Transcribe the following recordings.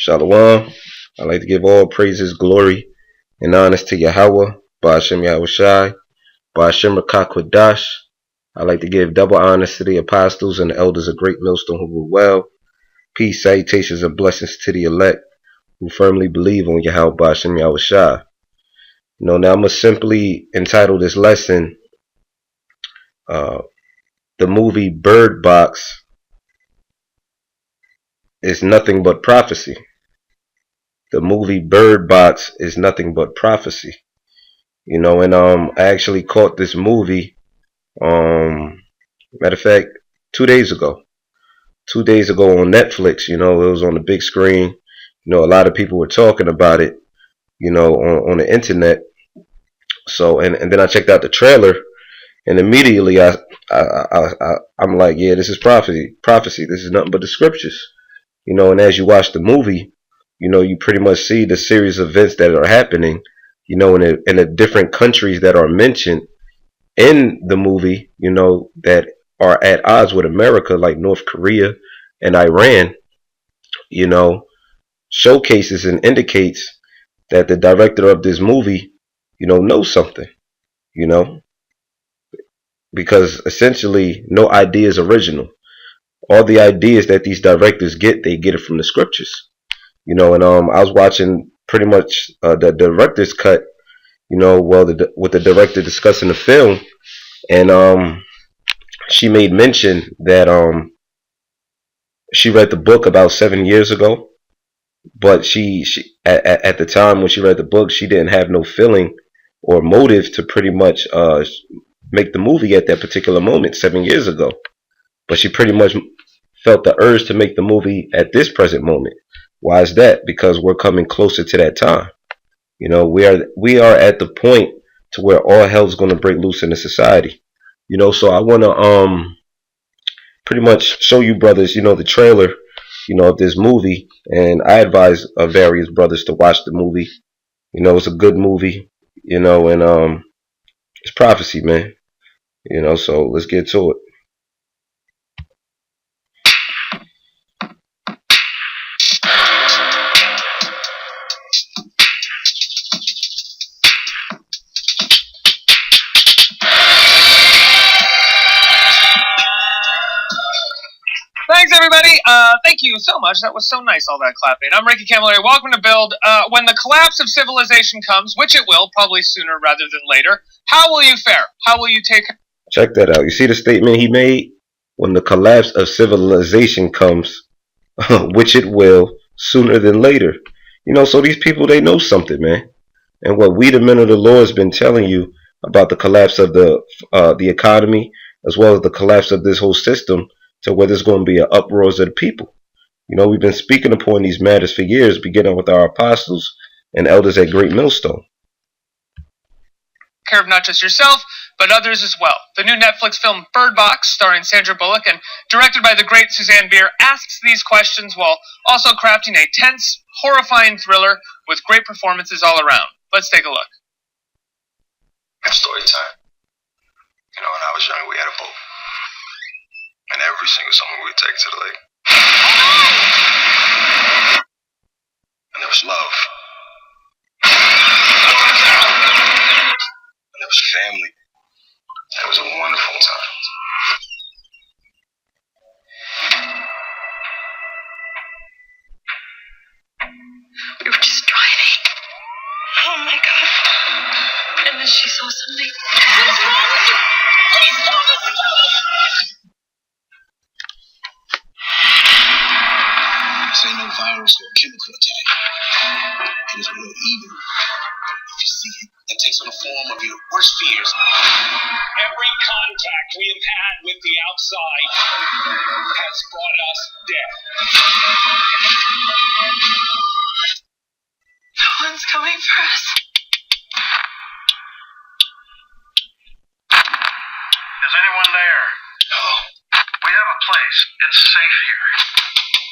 Shalom. I'd like to give all praises, glory, and honors to Yahweh, Ba'ashem Yahweh Shai, Ba'ashem Rakakwadash. I'd like to give double honors to the apostles and the elders of Great Millstone who rule well. Peace, salutations, and blessings to the elect who firmly believe on Yahweh, Ba'ashem Yahweh Shai. Now I'm going to simply entitle this lesson, The Movie Bird Box is Nothing But Prophecy. The movie Bird Box is nothing but prophecy. And I actually caught this movie, matter of fact, 2 days ago. 2 days ago on Netflix. It was on the big screen. A lot of people were talking about it, on the internet. So, and then I checked out the trailer, and immediately I'm like, yeah, this is prophecy. This is nothing but the scriptures. And as you watch the movie, you pretty much see the series of events that are happening, in the different countries that are mentioned in the movie, that are at odds with America, like North Korea and Iran, showcases and indicates that the director of this movie, knows something, because essentially no idea is original. All the ideas that these directors get, they get it from the scriptures. And I was watching pretty much the director's cut, with the director discussing the film, and she made mention that she read the book about 7 years ago, but she at the time when she read the book, she didn't have no feeling or motive to pretty much make the movie at that particular moment 7 years ago, but she pretty much felt the urge to make the movie at this present moment. Why is that? Because we're coming closer to that time. We are at the point to where all hell's going to break loose in the society. So I want to pretty much show you brothers, the trailer, of this movie, and I advise various brothers to watch the movie. It's a good movie, and it's prophecy, man. So let's get to it. Thanks, everybody. Thank you so much. That was so nice, all that clapping. I'm Ricky Camilleri. Welcome to Build. When the collapse of civilization comes, which it will, probably sooner rather than later, how will you fare? How will you take... Check that out. You see the statement he made? When the collapse of civilization comes, which it will, sooner than later. So these people, they know something, man. And what we, the men of the Lord, has been telling you about the collapse of the economy, as well as the collapse of this whole system, to where there's going to be an uproar of the people. We've been speaking upon these matters for years, beginning with our apostles and elders at Great Millstone. Care of not just yourself, but others as well. The new Netflix film Bird Box, starring Sandra Bullock and directed by the great Suzanne Bier, asks these questions while also crafting a tense, horrifying thriller with great performances all around. Let's take a look. Story time. When I was young, we had a boat. And every single summer we would take it to the lake. And there was love. And there was family. It was a wonderful time. We were just driving. Oh my God. And then she saw something. What's wrong with you? Please stop us! This ain't no virus or chemical attack. It is real evil. If you see it, it takes on the form of your worst fears. Every contact we have had with the outside has brought us death. No one's coming for us. Is anyone there? Hello? We have a place. It's safe here.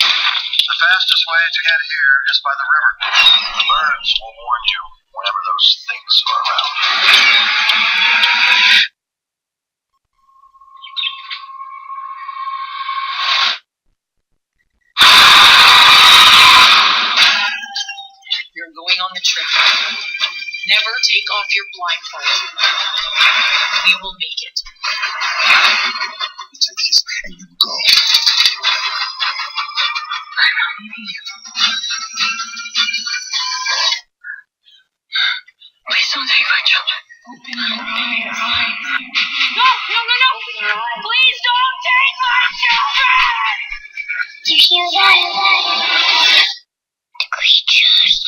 The fastest way to get here is by the river. The birds will warn you whenever those things are around. Never take off your blindfold. We will make it. You take this and you go. I'm not leaving you. Please don't take my children. Open your eyes. No! Open your eyes. Please don't take my children! Do you hear that? The creatures.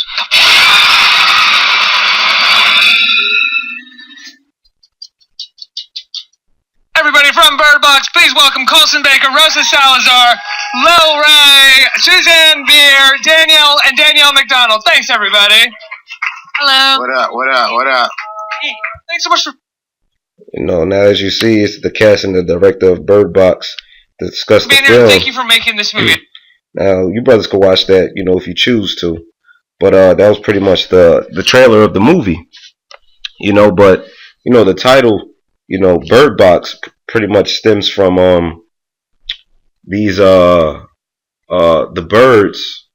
Everybody from Bird Box, please welcome Colson Baker, Rosa Salazar, Lil Ray, Suzanne Beer, Danielle, and Danielle McDonald. Thanks, everybody. Hello. What up? Hey, thanks so much for... Now as you see, it's the cast and the director of Bird Box to discuss the being here. film. Thank you for making this movie. Now, you brothers can watch that, if you choose to. But that was pretty much the trailer of the movie. But the title, Bird Box pretty much stems from these the birds,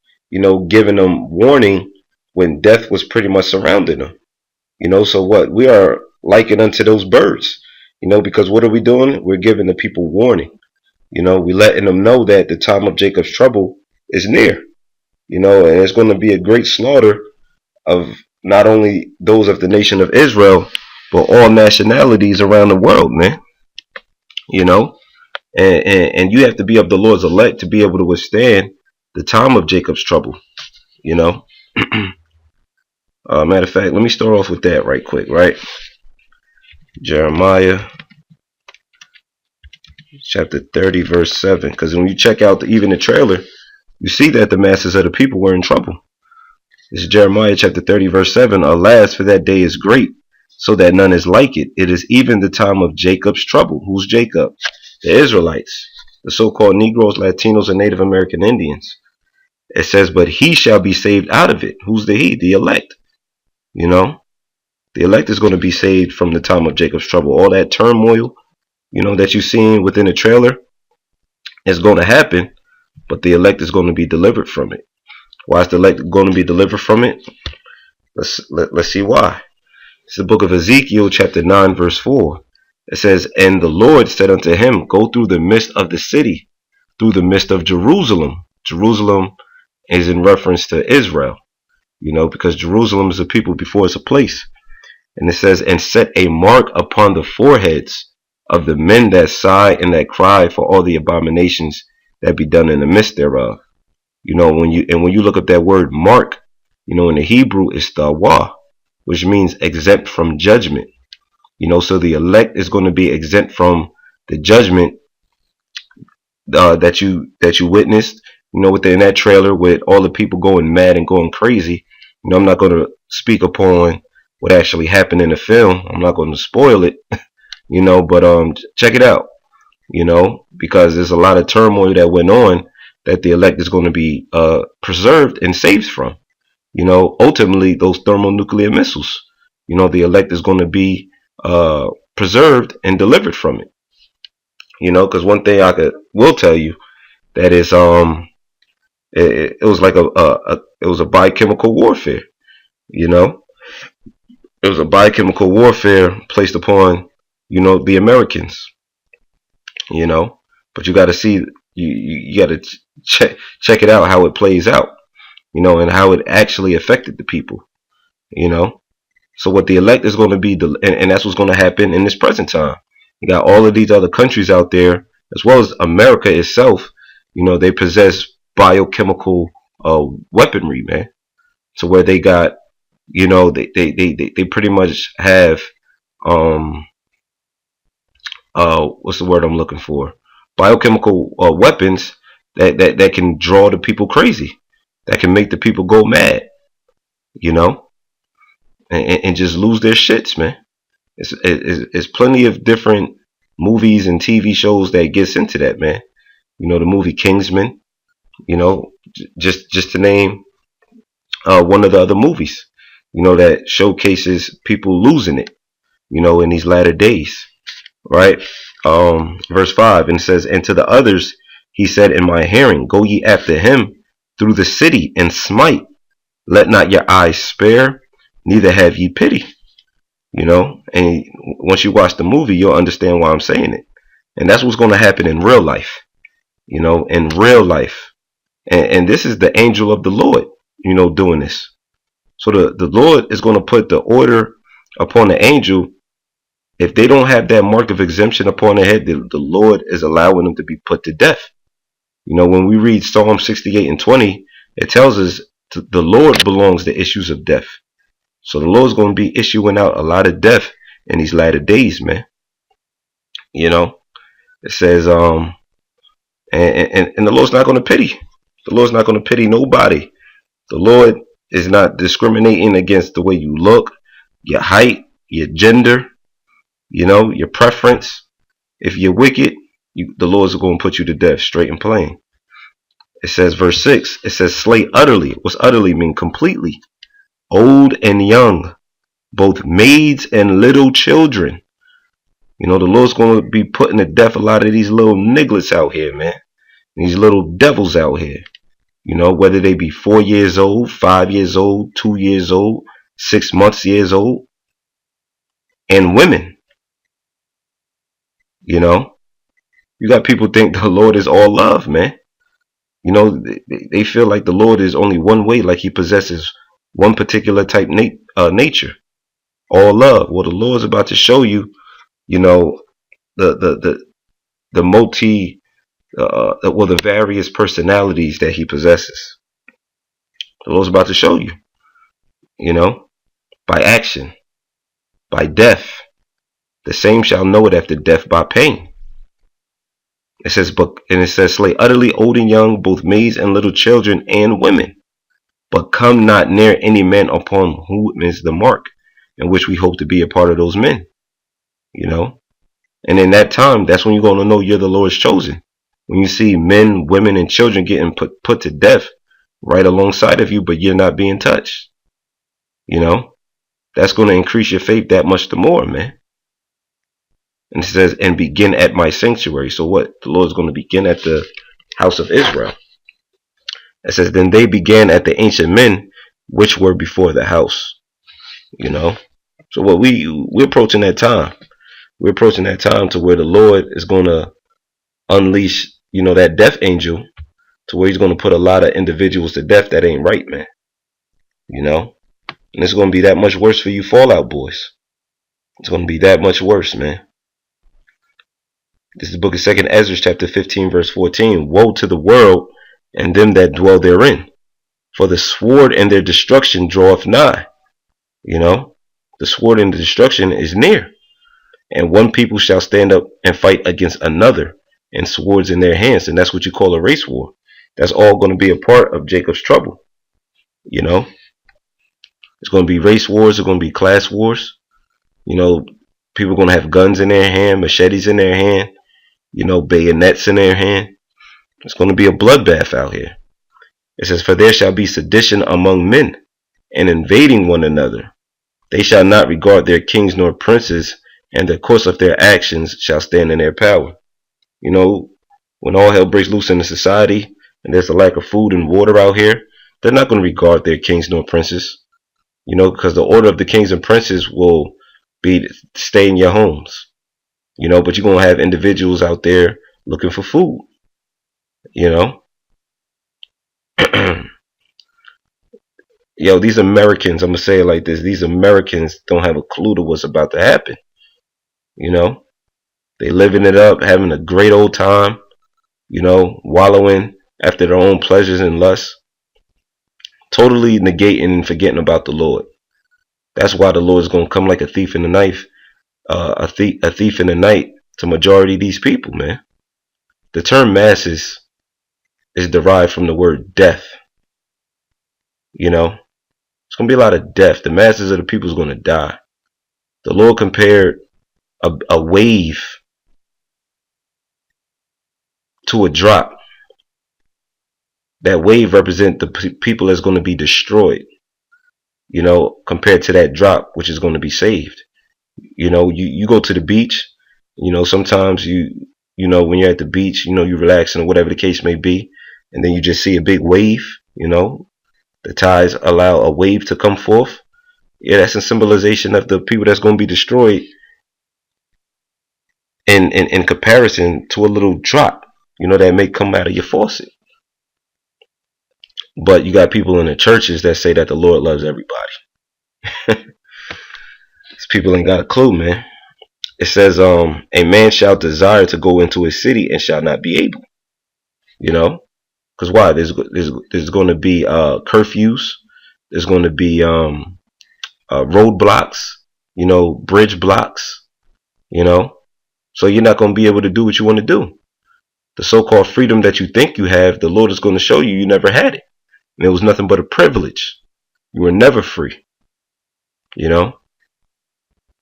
giving them warning when death was pretty much surrounding them. So what we are likened unto those birds, because what are we doing? We're giving the people warning. We letting them know that the time of Jacob's trouble is near. And it's going to be a great slaughter of not only those of the nation of Israel, but all nationalities around the world, man. And you have to be of the Lord's elect to be able to withstand the time of Jacob's trouble. Matter of fact, let me start off with that right quick, right? Jeremiah chapter 30, verse 7. Because when you check out even the trailer, you see that the masses of the people were in trouble. This is Jeremiah chapter 30, verse 7. Alas, for that day is great, so that none is like it. It is even the time of Jacob's trouble. Who's Jacob? The Israelites, the so-called Negroes, Latinos, and Native American Indians. It says, but he shall be saved out of it. Who's the he? The elect. The elect is going to be saved from the time of Jacob's trouble. All that turmoil, that you've seen within the trailer is going to happen, but the elect is going to be delivered from it. Why is the elect going to be delivered from it? Let's see why. It's the book of Ezekiel, chapter 9, verse 4. It says, and the Lord said unto him, go through the midst of the city, through the midst of Jerusalem. Jerusalem is in reference to Israel, because Jerusalem is a people before it's a place. And it says, and set a mark upon the foreheads of the men that sigh and that cry for all the abominations that be done in the midst thereof. When you look up that word mark, in the Hebrew it's tawah, which means exempt from judgment. So the elect is going to be exempt from the judgment that you witnessed, within that trailer with all the people going mad and going crazy. I'm not going to speak upon what actually happened in the film. I'm not going to spoil it, but check it out, because there's a lot of turmoil that went on that the elect is going to be preserved and saved from. Ultimately those thermonuclear missiles, the elect is going to be preserved and delivered from it. Because one thing will tell you that is it was like it was a biochemical warfare. It was a biochemical warfare placed upon the Americans. But you got to see, you got to check it out how it plays out, and how it actually affected the people. So what the elect is going to be, and that's what's going to happen in this present time. You got all of these other countries out there, as well as America itself. They possess biochemical weaponry, man. So where they got, they pretty much have what's the word I'm looking for? Biochemical weapons that can draw the people crazy, that can make the people go mad, and just lose their shits, man. It's plenty of different movies and TV shows that gets into that, man. The movie Kingsman, just to name one of the other movies, that showcases people losing it, in these latter days, right? Verse 5, and it says, and to the others he said in my hearing, go ye after him through the city and smite. Let not your eyes spare, neither have ye pity. You know, and once you watch the movie, you'll understand why I'm saying it. And that's what's going to happen in real life. You know, in real life. And this is the angel of the Lord, you know, doing this. So the Lord is going to put the order upon the angel. If they don't have that mark of exemption upon their head, the Lord is allowing them to be put to death. You know, when we read Psalm 68 and 20, it tells us the Lord belongs the issues of death. So the Lord's going to be issuing out a lot of death in these latter days, man. You know, it says, and the Lord's not going to pity. The Lord's not going to pity nobody. The Lord is not discriminating against the way you look, your height, your gender, you know, your preference. If you're wicked, the Lord's going to put you to death, straight and plain. It says, verse 6, it says, slay utterly. What's utterly mean? Completely. Old and young, both maids and little children. You know, the Lord's going to be putting to death a lot of these little nigglets out here, man. These little devils out here. You know, whether they be 4 years old, 5 years old, 2 years old, 6 months years old. And women. You know, you got people think the Lord is all love, man. You know, they feel like the Lord is only one way, like he possesses one particular type nature. All love. Well, the Lord's about to show you, you know, the the various personalities that he possesses. The Lord's about to show you, you know, by action, by death. The same shall know it after death by pain. It says, slay utterly old and young, both maids and little children and women. But come not near any man upon whom is the mark, in which we hope to be a part of those men. You know? And in that time, that's when you're going to know you're the Lord's chosen. When you see men, women, and children getting put to death right alongside of you, but you're not being touched. You know? That's going to increase your faith that much the more, man. And it says, and begin at my sanctuary. So what? The Lord's going to begin at the house of Israel. It says, then they began at the ancient men, which were before the house. You know? So what we're approaching that time. We're approaching that time to where the Lord is going to unleash, you know, that death angel, to where he's going to put a lot of individuals to death that ain't right, man. You know? And it's going to be that much worse for you Fallout boys. It's going to be that much worse, man. This is the book of 2nd Ezra, chapter 15, verse 14. Woe to the world and them that dwell therein, for the sword and their destruction draweth nigh. You know, the sword and the destruction is near. And one people shall stand up and fight against another, and swords in their hands. And that's what you call a race war. That's all going to be a part of Jacob's trouble. You know, it's going to be race wars. It's going to be class wars. You know, people are going to have guns in their hand, machetes in their hand, you know, bayonets in their hand. It's going to be a bloodbath out here. It says, for there shall be sedition among men, and invading one another. They shall not regard their kings nor princes, and the course of their actions shall stand in their power. You know, when all hell breaks loose in the society, and there's a lack of food and water out here, they're not going to regard their kings nor princes. You know, because the order of the kings and princes will be to stay in your homes. You know, but you're going to have individuals out there looking for food. You know. Yo, these Americans, I'm going to say it like this. These Americans don't have a clue to what's about to happen. You know. They living it up, having a great old time. You know, wallowing after their own pleasures and lusts. Totally negating and forgetting about the Lord. That's why the Lord is going to come like a thief in the night. A thief in the night to majority of these people, man. The term masses is derived from the word death. You know, it's going to be a lot of death. The masses of the people is going to die. The Lord compared a wave to a drop. That wave represents the people that's going to be destroyed. You know, compared to that drop, which is going to be saved. You know, you go to the beach. You know, sometimes you know, when you're at the beach, you know, you're relaxing or whatever the case may be. And then you just see a big wave, you know. The tides allow a wave to come forth. Yeah, that's a symbolization of the people that's going to be destroyed in comparison to a little drop, that may come out of your faucet. But you got people in the churches that say that the Lord loves everybody. These people ain't got a clue, man. It says, a man shall desire to go into a city and shall not be able. Because why? There's going to be curfews. There's going to be roadblocks. Bridge blocks. So you're not going to be able to do what you want to do. The so-called freedom that you think you have, the Lord is going to show you never had it. And it was nothing but a privilege. You were never free. You're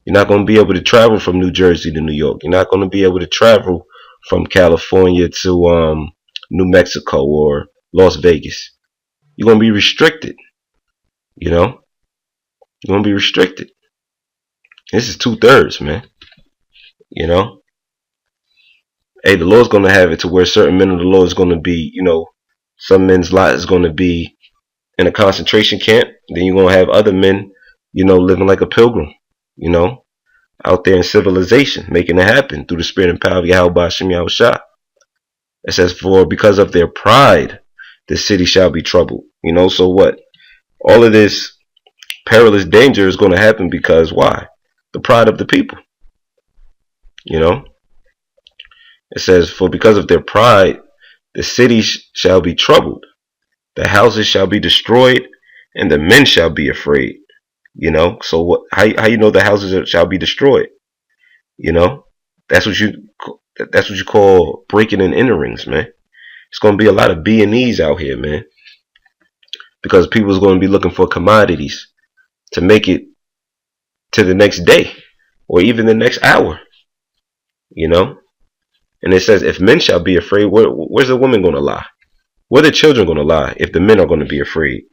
not going to be able to travel from New Jersey to New York. You're not going to be able to travel from California to New Mexico or Las Vegas. You're going to be restricted. You're going to be restricted. This is 2/3, man. Hey, the Lord's going to have it to where certain men of the Lord is going to be, some men's lot is going to be in a concentration camp. Then you're going to have other men, living like a pilgrim, out there in civilization, making it happen through the spirit and power of Yahweh Shem Yahushua. It says, for because of their pride, the city shall be troubled. So what? All of this perilous danger is going to happen because why? The pride of the people. It says, for because of their pride, the city shall be troubled. The houses shall be destroyed, and the men shall be afraid. So what? How you know the houses shall be destroyed? That's what you call breaking and enterings, man. It's going to be a lot of B&Es out here, man, because people's going to be looking for commodities to make it to the next day or even the next hour. And it says, if men shall be afraid, where's the woman going to lie? Where are the children going to lie if the men are going to be afraid?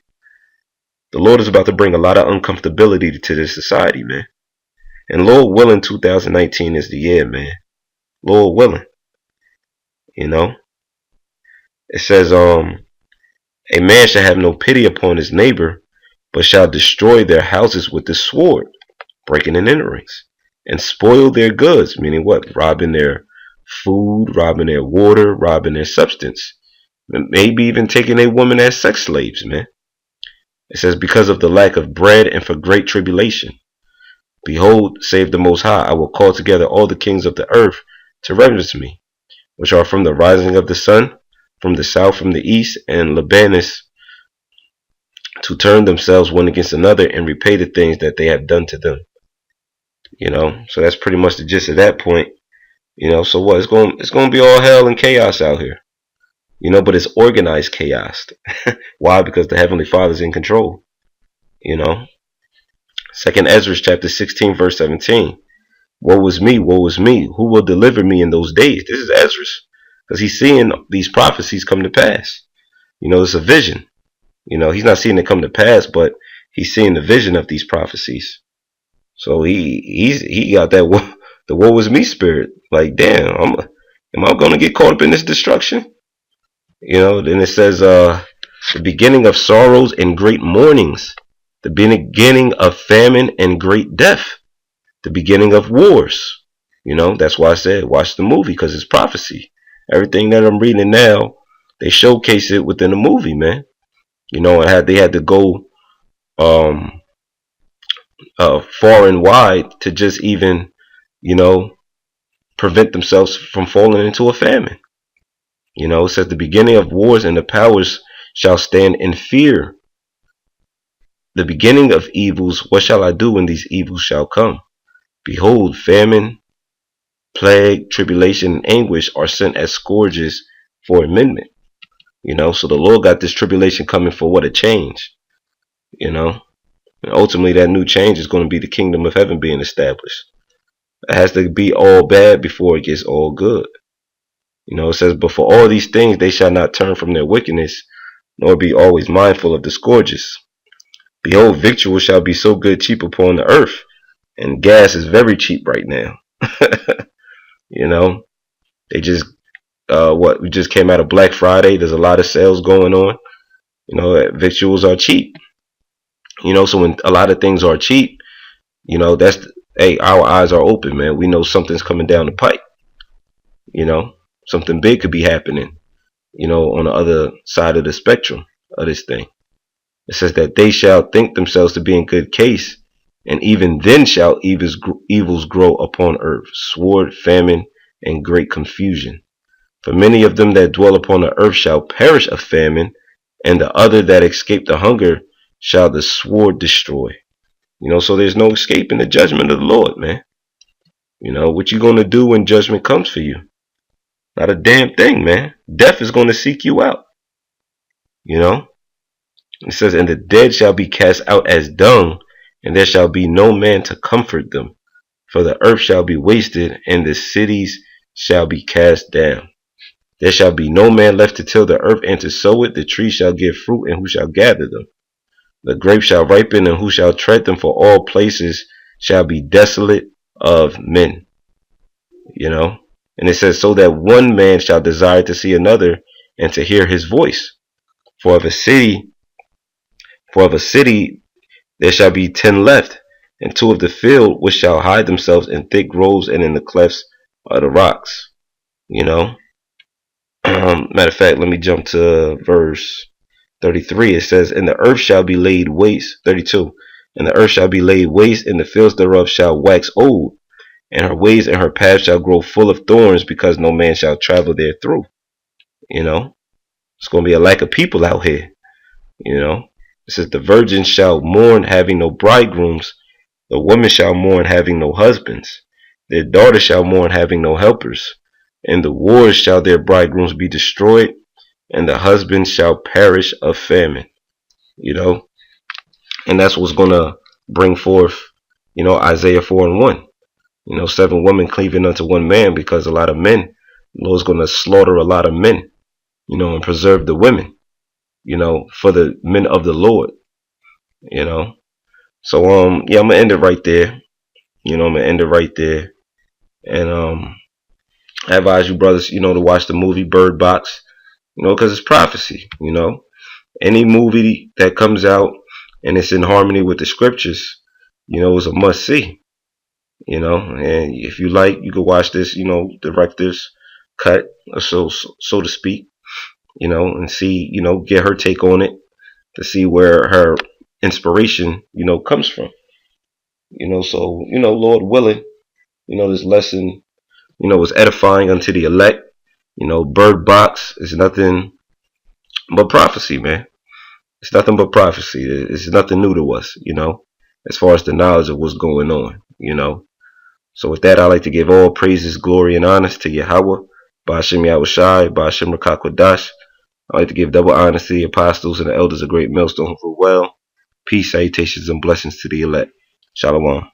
The Lord is about to bring a lot of uncomfortability to this society, man. And Lord willing, 2019 is the year, man. Lord willing. It says, a man shall have no pity upon his neighbor, but shall destroy their houses with the sword, breaking and enterings, and spoil their goods, meaning what? Robbing their food, robbing their water, robbing their substance, maybe even taking a woman as sex slaves, man. It says, because of the lack of bread and for great tribulation. Behold, save the Most High, I will call together all the kings of the earth to reverence me, which are from the rising of the sun, from the south, from the east, and Libanus, to turn themselves one against another and repay the things that they have done to them. So that's pretty much the gist of that point. So what? It's going to be all hell and chaos out here. But it's organized chaos. Why? Because the Heavenly Father's in control. Second Ezra chapter 16 verse 17. Woe is me, woe is me. Who will deliver me in those days? This is Ezra, because he's seeing these prophecies come to pass. It's a vision. He's not seeing it come to pass, but he's seeing the vision of these prophecies. So he got that the woe is me spirit. Like, damn, am I going to get caught up in this destruction? Then it says, the beginning of sorrows and great mournings, the beginning of famine and great death, the beginning of wars. That's why I said watch the movie, because it's prophecy. Everything that I'm reading now, they showcase it within the movie, man. And they had to go far and wide to just even, prevent themselves from falling into a famine. It says the beginning of wars and the powers shall stand in fear. The beginning of evils, what shall I do when these evils shall come? Behold, famine, plague, tribulation, and anguish are sent as scourges for amendment. So the Lord got this tribulation coming for what? A change. And ultimately that new change is going to be the kingdom of heaven being established. It has to be all bad before it gets all good. It says, but for all these things they shall not turn from their wickedness, nor be always mindful of the scourges. Behold, victual shall be so good cheap upon the earth, and gas is very cheap right now. They just we just came out of Black Friday. There's a lot of sales going on. Victuals are cheap. You know, so when a lot of things are cheap, you know, hey, our eyes are open, man. We know something's coming down the pipe. You know, something big could be happening. You know, on the other side of the spectrum of this thing. It says that they shall think themselves to be in good case, and even then shall evils grow upon earth, sword, famine, and great confusion. For many of them that dwell upon the earth shall perish of famine, and the other that escape the hunger shall the sword destroy. You know, so there's no escaping the judgment of the Lord, man. You know, what you gonna do when judgment comes for you? Not a damn thing, man. Death is gonna seek you out. You know? It says, and the dead shall be cast out as dung, and there shall be no man to comfort them. For the earth shall be wasted, and the cities shall be cast down. There shall be no man left to till the earth and to sow it. The trees shall give fruit, and who shall gather them? The grapes shall ripen, and who shall tread them? For all places shall be desolate of men. You know? And it says, so that one man shall desire to see another, and to hear his voice. For of a city there shall be 10 left, and 2 of the field which shall hide themselves in thick groves and in the clefts of the rocks. You know? Matter of fact, let me jump to verse 33. It says, and the earth shall be laid waste. 32. And the earth shall be laid waste, and the fields thereof shall wax old, and her ways and her paths shall grow full of thorns, because no man shall travel there through. You know? It's going to be a lack of people out here. You know? It says, the virgins shall mourn, having no bridegrooms. The women shall mourn, having no husbands. Their daughters shall mourn, having no helpers. In the wars shall their bridegrooms be destroyed, and the husbands shall perish of famine. You know? And that's what's going to bring forth, you know, Isaiah 4:1. You know, 7 women cleaving unto one man, because a lot of men, the Lord's going to slaughter a lot of men, you know, and preserve the women, you know, for the men of the Lord, you know. So, yeah, I'm going to end it right there. You know, I'm going to end it right there. And, I advise you brothers, you know, to watch the movie Bird Box, you know, because it's prophecy, you know. Any movie that comes out and it's in harmony with the scriptures, you know, is a must see, you know. And if you like, you can watch this, you know, director's cut, so to speak, you know, and see, you know, get her take on it to see where her inspiration, you know, comes from, you know. So, you know, Lord willing, you know, this lesson, you know, was edifying unto the elect. You know, Bird Box is nothing but prophecy, man. It's nothing but prophecy. It's nothing new to us, you know, as far as the knowledge of what's going on, you know. So with that, I'd like to give all praises, glory, and honors to Yahweh, Ba'ashem Yahushai, Ba'ashem Rakakwadash. I'd like to give double honors to the apostles and the elders of Great Millstone for well. Peace, salutations, and blessings to the elect. Shalom.